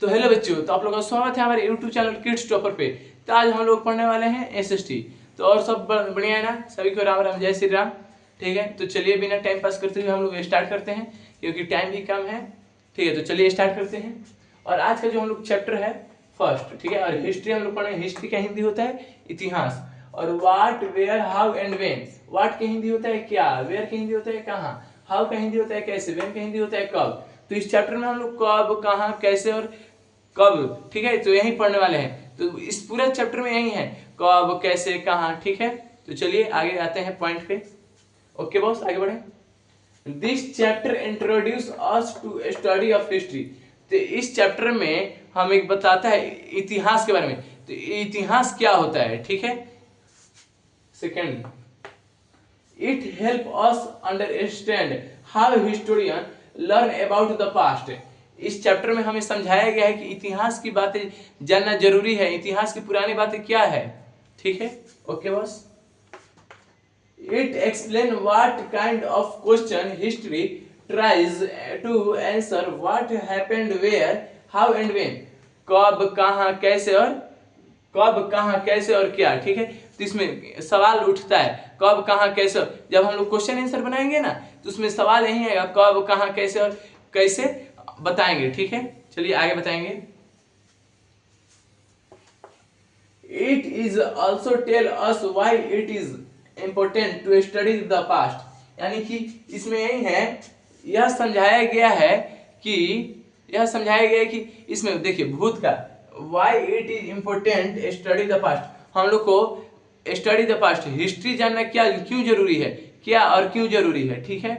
तो हेलो बच्चों, तो आप लोगों का स्वागत है हमारे यूट्यूब चैनल किड्स टॉपर पे। तो आज हम लोग पढ़ने वाले हैं एसएसटी। तो और सब बढ़िया है ना? सभी को राम राम, जय श्री राम। ठीक है, तो चलिए बिना टाइम पास करते हुए हम लोग स्टार्ट करते हैं, क्योंकि टाइम भी कम है। ठीक है, तो चलिए स्टार्ट करते हैं। और आज का जो हम लोग चैप्टर है फर्स्ट, ठीक है। और हिस्ट्री हम लोग पढ़े। हिस्ट्री का हिंदी होता है इतिहास। और वाट, वेयर, हाउ एंड वेन। वाट का हिंदी होता है क्या, वेयर का हिंदी होता है कहाँ, हाउ का हिंदी होता है कैसे, वेन का हिंदी होता है कब। तो इस चैप्टर में हम लोग कब, कहाँ, कैसे और कब, ठीक है, तो यही पढ़ने वाले हैं। तो इस पूरे चैप्टर में यही है, कब, कैसे, कहाँ। ठीक है, तो चलिए आगे आते हैं पॉइंट पे। ओके बॉस, आगे बढ़े। This chapter introduce us to study of history. तो इस चैप्टर में हम एक बताता है इतिहास के बारे में। तो इतिहास क्या होता है, ठीक है। Second, it help us understand how historian learn about the past. इस चैप्टर में हमें समझाया गया है कि इतिहास की बातें जानना जरूरी है, इतिहास की पुरानी बातें क्या है। ठीक है, okay boss. It explain what kind of question history tries to answer, what happened where, how and when. कब, कहाँ, कैसे और कब, कहाँ, कैसे और क्या। ठीक है, तो इसमें सवाल उठता है कब, कहाँ, कैसे। जब हम लोग क्वेश्चन आंसर बनाएंगे ना, तो उसमें सवाल यही आएगा, कब, कहाँ, कैसे और कैसे बताएंगे। ठीक है, चलिए आगे बताएंगे। It is also tell us why it is important to study the past. यानी कि इसमें यही है, यह समझाया गया है कि कि इसमें देखिए भूत का, Y it is important study the past. हम लोग को स्टडी द पास्ट, हिस्ट्री जानना क्या क्यों जरूरी है, क्या और क्यों जरूरी है। ठीक है,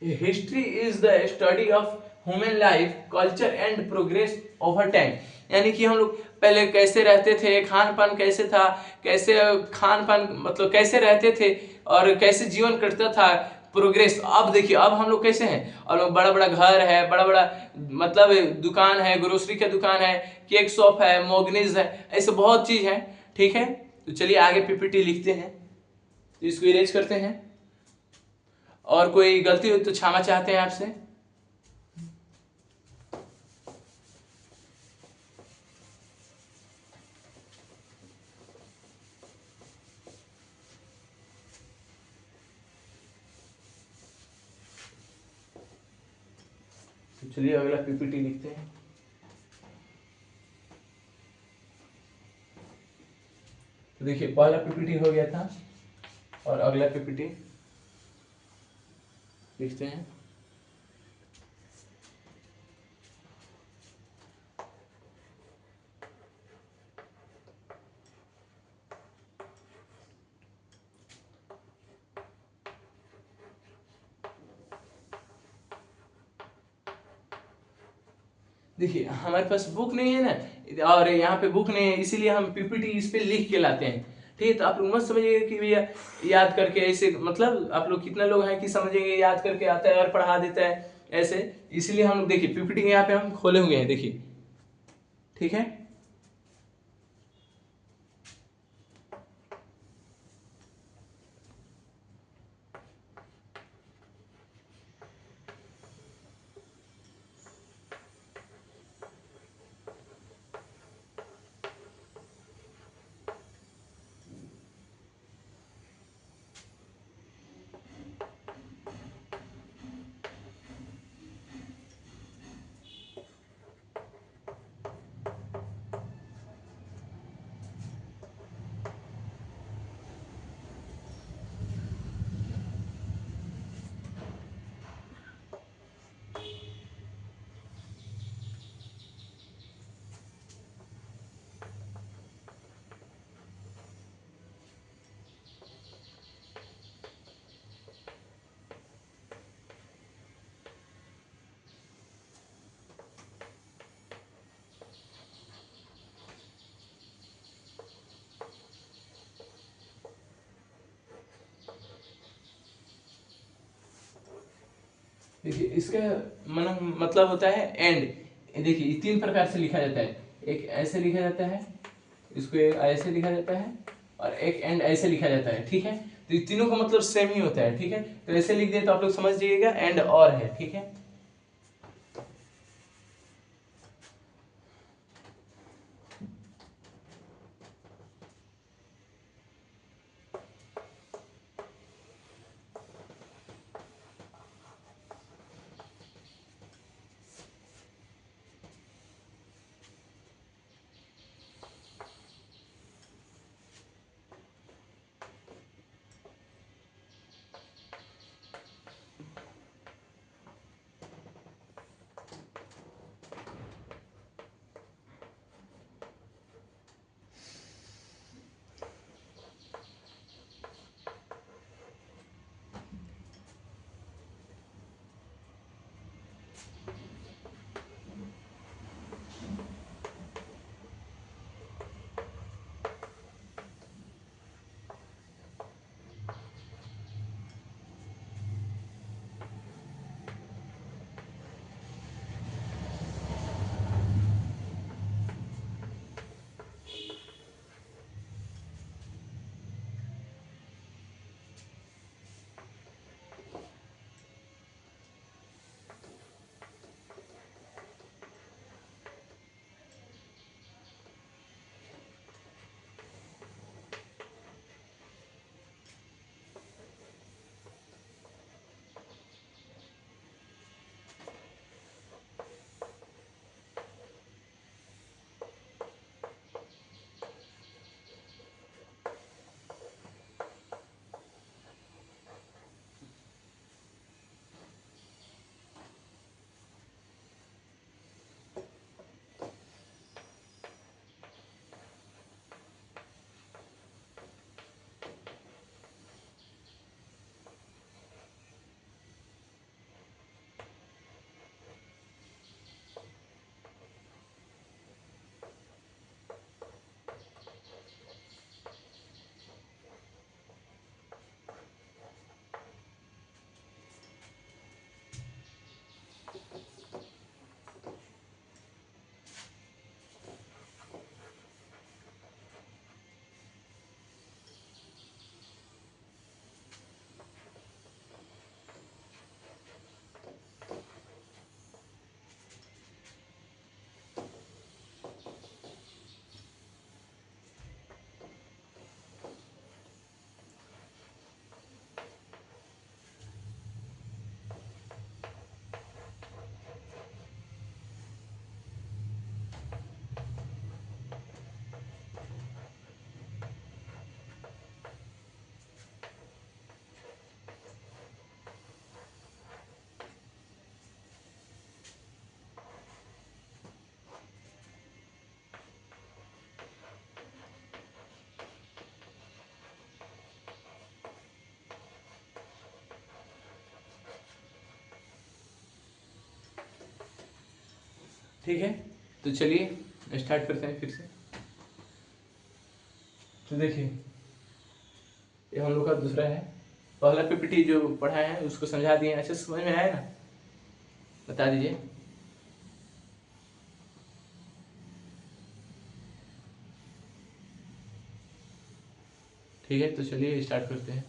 history is the study of human life, culture and progress over time. यानी कि हम लोग पहले कैसे रहते थे, खान पान कैसे था, कैसे खान पान मतलब कैसे रहते थे और कैसे जीवन कटता था, प्रोग्रेस। अब देखिए अब हम लोग कैसे हैं, और लोग बड़ा बड़ा घर है, बड़ा बड़ा मतलब दुकान है, ग्रोसरी का दुकान है, केक शॉप है, मोगनीज है, ऐसे बहुत चीज है। ठीक है, तो चलिए आगे पीपीटी लिखते हैं, तो इसको इरेज करते हैं। और कोई गलती हो तो क्षमा चाहते हैं आपसे। तो चलिए अगला पीपीटी लिखते हैं। तो देखिए पहला पीपीटी हो गया था, और अगला पीपीटी लिखते हैं। देखिए हमारे पास बुक नहीं है ना, और यहाँ पे बुक नहीं है, इसीलिए हम पीपीटी इस पे लिख के लाते हैं। ठीक है, तो आप लोग मत समझिएगा कि भैया याद करके ऐसे, मतलब आप लोग कितने लोग हैं कि समझेंगे याद करके आता है और पढ़ा देता है ऐसे। इसलिए हम लोग देखिए पीपीटी यहाँ पे हम खोले हुए हैं, देखिए। ठीक है, देखिए इसका मतलब होता है एंड। देखिए तीन प्रकार से लिखा जाता है, एक ऐसे लिखा जाता है, इसको एक ऐसे लिखा जाता है, और एक एंड ऐसे लिखा जाता है। ठीक है, तो ये तीनों का मतलब सेम ही होता है। ठीक है, तो ऐसे लिख दिए तो आप लोग समझ जाइएगा एंड और है। ठीक है, ठीक है, तो चलिए स्टार्ट करते हैं फिर से। तो देखिए ये हम लोग का दूसरा है, पहला पीपीटी जो पढ़ाए हैं उसको समझा दिए, अच्छे से समझ में आया ना, बता दीजिए। ठीक है, तो चलिए स्टार्ट करते हैं।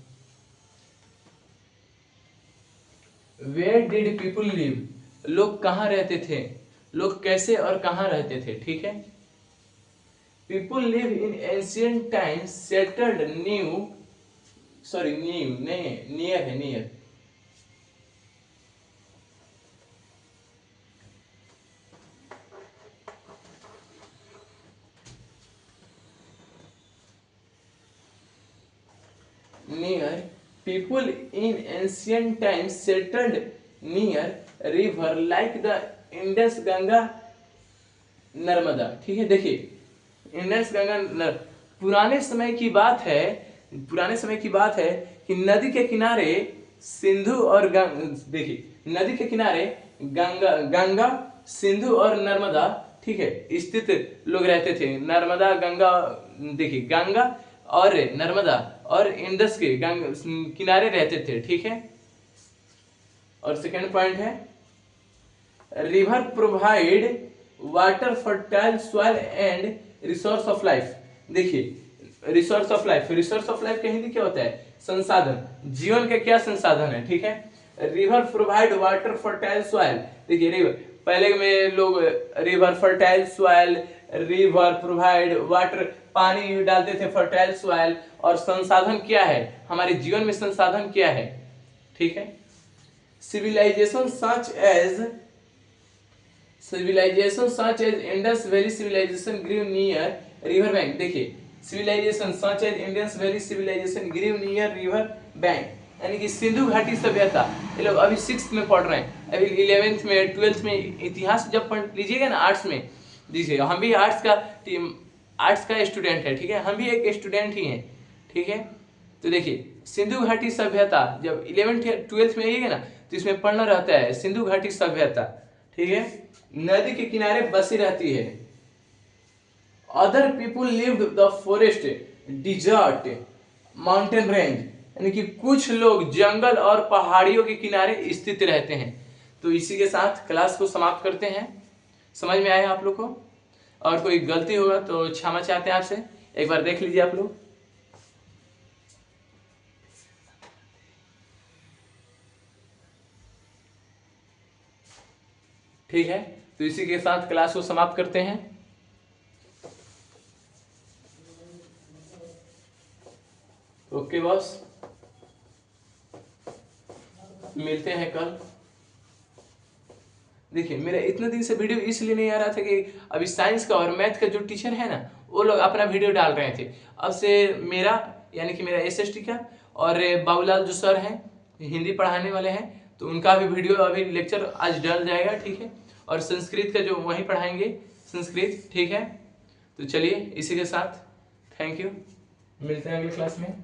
वेयर डिड पीपुल लिव, लोग कहाँ रहते थे, लोग कैसे और कहाँ रहते थे। ठीक है, people live in ancient times settled new, sorry new नहीं, नियर है, near. Near, people in ancient times settled near river like the Indus, Ganga, Narmada. ठीक है, देखिए इंडस, गंगा, पुराने समय की बात है, पुराने समय की बात है कि नदी के किनारे सिंधु और देखिए नदी के किनारे गंगा सिंधु और नर्मदा, ठीक है, स्थित लोग रहते थे। नर्मदा गंगा, देखिए गंगा और नर्मदा और इंडस के किनारे रहते थे। ठीक है, और सेकंड पॉइंट है river provide water fertile soil and resource of life. देखिए resource of life, resource of life का हिंदी क्या होता है, संसाधन, जीवन का क्या संसाधन है। ठीक है, river provide water fertile soil. देखिए रिवर, पहले में लोग river fertile soil, river provide water, पानी डालते थे, फर्टाइल सॉइल, और संसाधन क्या है, हमारे जीवन में संसाधन क्या है। ठीक है, civilization such as Indus Valley civilization grew near river bank। देखिए civilization such as Indus Valley civilization grew near river bank, यानी कि सिंधु घाटी सभ्यता, ये लोग अभी 6th में पढ़ रहे हैं, अभी 11th में 12th में इतिहास जब पढ़ लीजिएगा ना आर्ट्स में, देखिए हम भी आर्ट्स का स्टूडेंट है। ठीक है, हम भी एक स्टूडेंट ही हैं। ठीक है, तो देखिए सिंधु घाटी सभ्यता जब 11th 12th में आइएगा ना तो इसमें पढ़ना रहता है सिंधु घाटी सभ्यता। ठीक है, नदी के किनारे बसी रहती है। Other people lived the forest, desert, mountain range, यानी कि कुछ लोग जंगल और पहाड़ियों के किनारे स्थित रहते हैं। तो इसी के साथ क्लास को समाप्त करते हैं। समझ में आया आप लोग को, और कोई गलती होगा तो क्षमा चाहते हैं आपसे, एक बार देख लीजिए आप लोग। ठीक है, तो इसी के साथ क्लास को समाप्त करते हैं। ओके बॉस, मिलते हैं कल। देखिए मेरा इतने दिन से वीडियो इसलिए नहीं आ रहा था कि अभी साइंस का और मैथ का जो टीचर है ना वो लोग अपना वीडियो डाल रहे थे। अब से मेरा, यानी कि मेरा एसएसटी का और बाबूलाल जो सर हैं हिंदी पढ़ाने वाले हैं, तो उनका भी वीडियो अभी लेक्चर आज डल जाएगा। ठीक है, और संस्कृत का जो वहीं पढ़ाएंगे संस्कृत। ठीक है, तो चलिए इसी के साथ थैंक यू, मिलते हैं अगली क्लास में।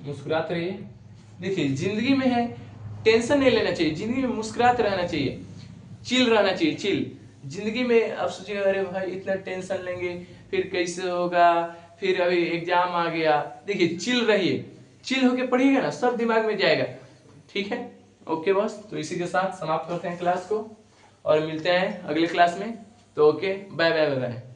मुस्कुराते रहिए। देखिए जिंदगी में है टेंशन नहीं लेना चाहिए, जिंदगी में मुस्कुराते रहना चाहिए, चिल रहना चाहिए, चिल। जिंदगी में अब सोचिएगा अरे भाई इतना टेंशन लेंगे फिर कैसे होगा, फिर अभी एग्जाम आ गया। देखिए चिल रहिए, चिल होके पढ़िएगा ना सब दिमाग में जाएगा। ठीक है, ओके बॉस, तो इसी के साथ समाप्त करते हैं क्लास को और मिलते हैं अगले क्लास में। तो okay, bye bye bye bye.